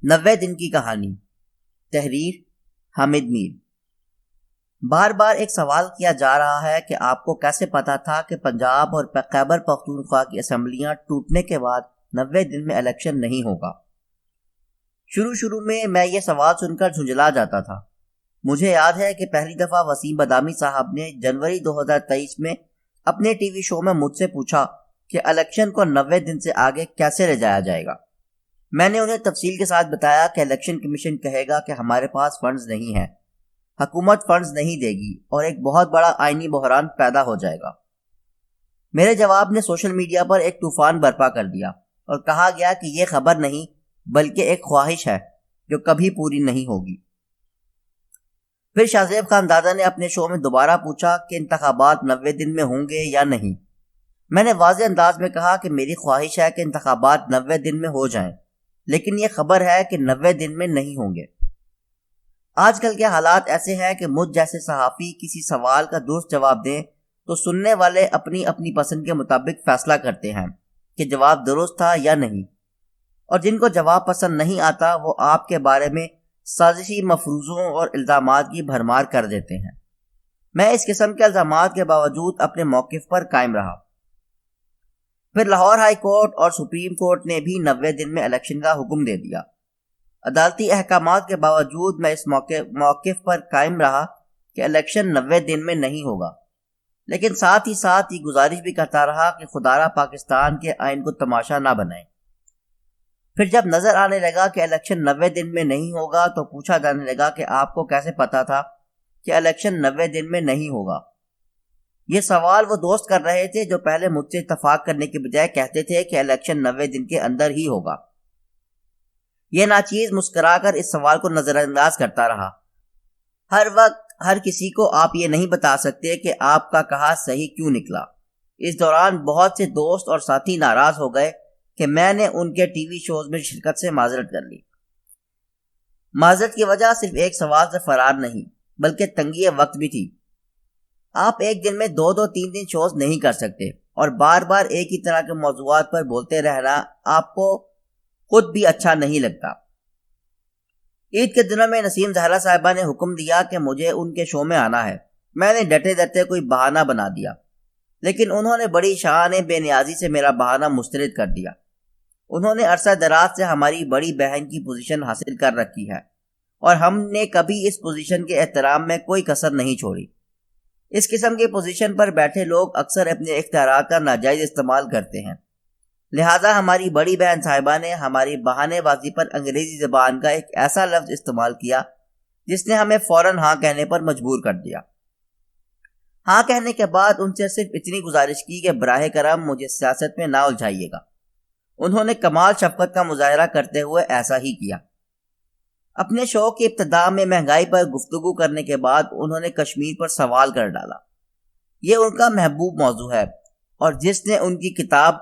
90 دن کی کہانی۔ تحریر حامد میر۔ بار بار ایک سوال کیا جا رہا ہے کہ آپ کو کیسے پتا تھا کہ پنجاب اور خیبر پختونخوا کی اسمبلیاں ٹوٹنے کے بعد 90 دن میں الیکشن نہیں ہوگا؟ شروع میں یہ سوال سن کر جھنجلا جاتا تھا۔ مجھے یاد ہے کہ پہلی دفعہ وسیم بادامی صاحب نے جنوری 2023 میں اپنے ٹی وی شو میں مجھ سے پوچھا کہ الیکشن کو 90 دن سے آگے کیسے لے جایا جائے گا۔ میں نے انہیں تفصیل کے ساتھ بتایا کہ الیکشن کمیشن کہے گا کہ ہمارے پاس فنڈز نہیں ہیں، حکومت فنڈز نہیں دے گی اور ایک بہت بڑا آئینی بحران پیدا ہو جائے گا۔ میرے جواب نے سوشل میڈیا پر ایک طوفان برپا کر دیا اور کہا گیا کہ یہ خبر نہیں بلکہ ایک خواہش ہے جو کبھی پوری نہیں ہوگی۔ پھر شاہ زیب خاندادہ نے اپنے شو میں دوبارہ پوچھا کہ انتخابات 90 دن میں ہوں گے یا نہیں۔ میں نے واضح انداز میں کہا کہ میری خواہش ہے کہ انتخابات 90 دن میں ہو جائیں، لیکن یہ خبر ہے کہ 90 دن میں نہیں ہوں گے۔ آج کل کے حالات ایسے ہیں کہ مجھ جیسے صحافی کسی سوال کا درست جواب دیں تو سننے والے اپنی اپنی پسند کے مطابق فیصلہ کرتے ہیں کہ جواب درست تھا یا نہیں، اور جن کو جواب پسند نہیں آتا وہ آپ کے بارے میں سازشی مفروضوں اور الزامات کی بھرمار کر دیتے ہیں۔ میں اس قسم کے الزامات کے باوجود اپنے موقف پر قائم رہا۔ پھر لاہور ہائی کورٹ اور سپریم کورٹ نے بھی 90 دن میں الیکشن کا حکم دے دیا۔ عدالتی احکامات کے باوجود میں اس موقف پر قائم رہا کہ الیکشن 90 دن میں نہیں ہوگا، لیکن ساتھ ہی یہ گزارش بھی کرتا رہا کہ خدارہ پاکستان کے آئین کو تماشا نہ بنائیں۔ پھر جب نظر آنے لگا کہ الیکشن 90 دن میں نہیں ہوگا تو پوچھا جانے لگا کہ آپ کو کیسے پتا تھا کہ الیکشن 90 دن میں نہیں ہوگا؟ یہ سوال وہ دوست کر رہے تھے جو پہلے مجھ سے اتفاق کرنے کے بجائے کہتے تھے کہ الیکشن 90 دن کے اندر ہی ہوگا۔ یہ ناچیز مسکرا کر اس سوال کو نظر انداز کرتا رہا۔ ہر وقت ہر کسی کو آپ یہ نہیں بتا سکتے کہ آپ کا کہا صحیح کیوں نکلا۔ اس دوران بہت سے دوست اور ساتھی ناراض ہو گئے کہ میں نے ان کے ٹی وی شوز میں شرکت سے معذرت کر لی۔ معذرت کی وجہ صرف ایک سوال سے فرار نہیں بلکہ تنگی وقت بھی تھی۔ آپ ایک دن میں 2-3 دن شوز نہیں کر سکتے اور بار بار ایک ہی طرح کے موضوعات پر بولتے رہنا آپ کو خود بھی اچھا نہیں لگتا۔ عید کے دنوں میں نسیم زہرا صاحبہ نے حکم دیا کہ مجھے ان کے شو میں آنا ہے۔ میں نے ڈرتے کوئی بہانہ بنا دیا، لیکن انہوں نے بڑی شان بے نیازی سے میرا بہانہ مسترد کر دیا۔ انہوں نے عرصہ دراز سے ہماری بڑی بہن کی پوزیشن حاصل کر رکھی ہے اور ہم نے کبھی اس پوزیشن کے احترام میں کوئی کسر نہیں چھوڑی۔ اس قسم کی پوزیشن پر بیٹھے لوگ اکثر اپنے اختیارات کا ناجائز استعمال کرتے ہیں، لہٰذا ہماری بڑی بہن صاحبہ نے ہماری بہانے بازی پر انگریزی زبان کا ایک ایسا لفظ استعمال کیا جس نے ہمیں فوراً ہاں کہنے پر مجبور کر دیا۔ ہاں کہنے کے بعد ان سے صرف اتنی گزارش کی کہ براہ کرم مجھے سیاست میں نہ الجھائیے گا۔ انہوں نے کمال شفقت کا مظاہرہ کرتے ہوئے ایسا ہی کیا۔ اپنے شو کی ابتدا میں مہنگائی پر گفتگو کرنے کے بعد انہوں نے کشمیر پر سوال کر ڈالا۔ یہ ان کا محبوب موضوع ہے اور جس نے ان کی کتاب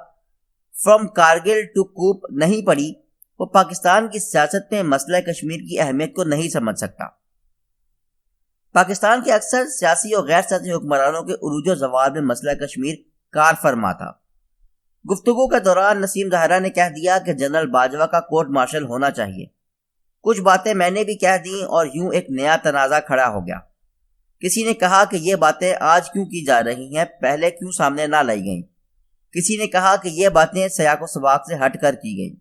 فرام کارگل ٹو کوپ نہیں پڑھی وہ پاکستان کی سیاست میں مسئلہ کشمیر کی اہمیت کو نہیں سمجھ سکتا۔ پاکستان کے اکثر سیاسی اور غیر سیاسی حکمرانوں کے عروج و زوال میں مسئلہ کشمیر کار فرما تھا۔ گفتگو کے دوران نسیم زہرا نے کہہ دیا کہ جنرل باجوہ کا کورٹ مارشل ہونا چاہیے۔ کچھ باتیں میں نے بھی کہہ دیں اور یوں ایک نیا تنازع کھڑا ہو گیا۔ کسی نے کہا کہ یہ باتیں آج کیوں کی جا رہی ہیں، پہلے کیوں سامنے نہ لائی گئیں؟ کسی نے کہا کہ یہ باتیں سیاق و سباق سے ہٹ کر کی گئیں۔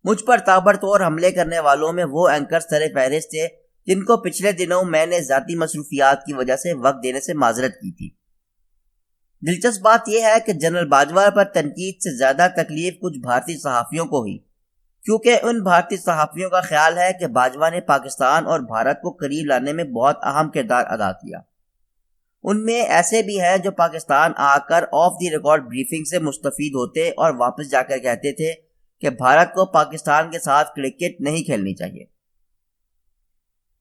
مجھ پر تابڑتوڑ حملے کرنے والوں میں وہ اینکر سر فہرست تھے جن کو پچھلے دنوں میں نے ذاتی مصروفیات کی وجہ سے وقت دینے سے معذرت کی تھی۔ دلچسپ بات یہ ہے کہ جنرل باجوہ پر تنقید سے زیادہ تکلیف کچھ بھارتی صحافیوں کو ہوئی، کیونکہ ان بھارتی صحافیوں کا خیال ہے کہ باجوہ نے پاکستان اور بھارت کو قریب لانے میں بہت اہم کردار ادا کیا۔ ان میں ایسے بھی ہیں جو پاکستان آ کر آف دی ریکارڈ بریفنگ سے مستفید ہوتے اور واپس جا کر کہتے تھے کہ بھارت کو پاکستان کے ساتھ کرکٹ نہیں کھیلنی چاہیے۔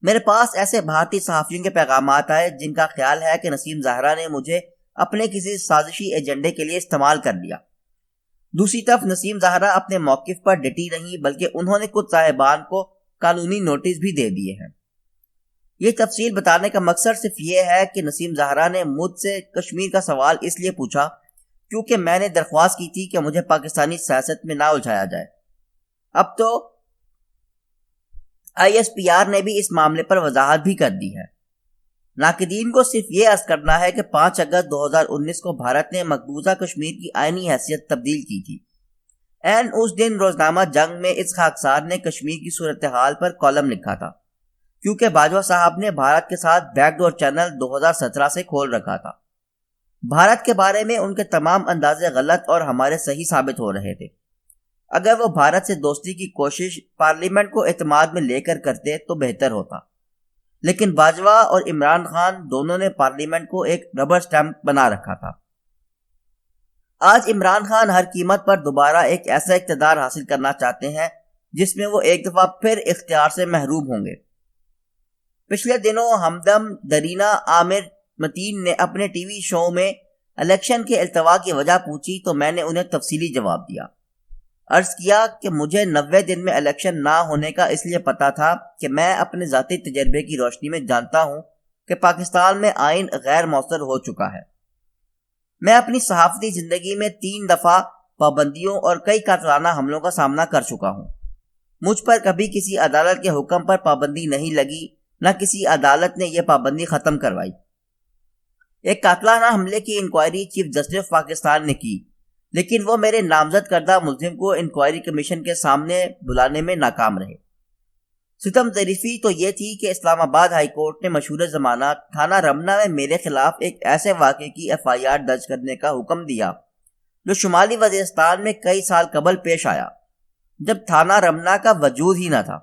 میرے پاس ایسے بھارتی صحافیوں کے پیغامات آئے جن کا خیال ہے کہ نسیم زہرا نے مجھے اپنے کسی سازشی ایجنڈے کے لیے استعمال کر لیا۔ دوسری طرف نسیم زہرا اپنے موقف پر ڈٹی نہیں بلکہ انہوں نے کچھ صاحبان کو قانونی نوٹس بھی دے دیے ہیں۔ یہ تفصیل بتانے کا مقصد صرف یہ ہے کہ نسیم زہرا نے مجھ سے کشمیر کا سوال اس لیے پوچھا کیونکہ میں نے درخواست کی تھی کہ مجھے پاکستانی سیاست میں نہ الجھایا جائے۔ اب تو ISPR نے بھی اس معاملے پر وضاحت بھی کر دی ہے۔ ناقدین کو صرف یہ عرض کرنا ہے کہ 5 اگست 2019 کو بھارت نے مقبوضہ کشمیر کی آئینی حیثیت تبدیل کی تھی۔ اس دن روزنامہ جنگ میں اس خاکسار نے کشمیر کی صورتحال پر کالم لکھا تھا، کیونکہ باجوہ صاحب نے بھارت کے ساتھ بیک ڈور چینل 2017 سے کھول رکھا تھا۔ بھارت کے بارے میں ان کے تمام اندازے غلط اور ہمارے صحیح ثابت ہو رہے تھے۔ اگر وہ بھارت سے دوستی کی کوشش پارلیمنٹ کو اعتماد میں لے کر کرتے تو بہتر ہوتا، لیکن باجوہ اور عمران خان دونوں نے پارلیمنٹ کو ایک ربر سٹیمپ بنا رکھا تھا۔ آج عمران خان ہر قیمت پر دوبارہ ایک ایسا اقتدار حاصل کرنا چاہتے ہیں جس میں وہ ایک دفعہ پھر اختیار سے محروم ہوں گے۔ پچھلے دنوں ہمدم درینہ عامر متین نے اپنے ٹی وی شو میں الیکشن کے التوا کی وجہ پوچھی تو میں نے انہیں تفصیلی جواب دیا۔ عرض کیا کہ مجھے 90 دن میں الیکشن نہ ہونے کا اس لیے پتا تھا کہ میں اپنے ذاتی تجربے کی روشنی میں جانتا ہوں کہ پاکستان میں آئین غیر مؤثر ہو چکا ہے۔ میں اپنی صحافتی زندگی میں 3 دفعہ پابندیوں اور کئی قاتلانہ حملوں کا سامنا کر چکا ہوں۔ مجھ پر کبھی کسی عدالت کے حکم پر پابندی نہیں لگی، نہ کسی عدالت نے یہ پابندی ختم کروائی۔ ایک قاتلانہ حملے کی انکوائری چیف جسٹس پاکستان نے کی، لیکن وہ میرے نامزد کردہ ملزم کو انکوائری کمیشن کے سامنے بلانے میں ناکام رہے۔ ستم ظریفی تو یہ تھی کہ اسلام آباد ہائی کورٹ نے مشہور زمانہ تھانہ رمنا میں میرے خلاف ایک ایسے واقعے کی FIR درج کرنے کا حکم دیا جو شمالی وزیرستان میں کئی سال قبل پیش آیا، جب تھانہ رمنا کا وجود ہی نہ تھا۔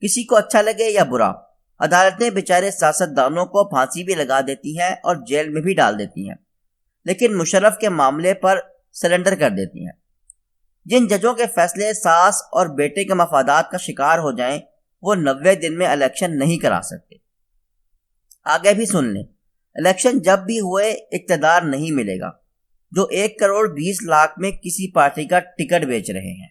کسی کو اچھا لگے یا برا، عدالتیں بیچارے سیاستدانوں کو پھانسی بھی لگا دیتی ہیں اور جیل میں بھی ڈال دیتی ہیں، لیکن مشرف کے معاملے پر سرنڈر کر دیتی ہیں۔ جن ججوں کے فیصلے ساس اور بیٹے کے مفادات کا شکار ہو جائیں وہ 90 دن میں الیکشن نہیں کرا سکتے۔ آگے بھی سن لیں، الیکشن جب بھی ہوئے اقتدار نہیں ملے گا جو 1 کروڑ 20 لاکھ میں کسی پارٹی کا ٹکٹ بیچ رہے ہیں۔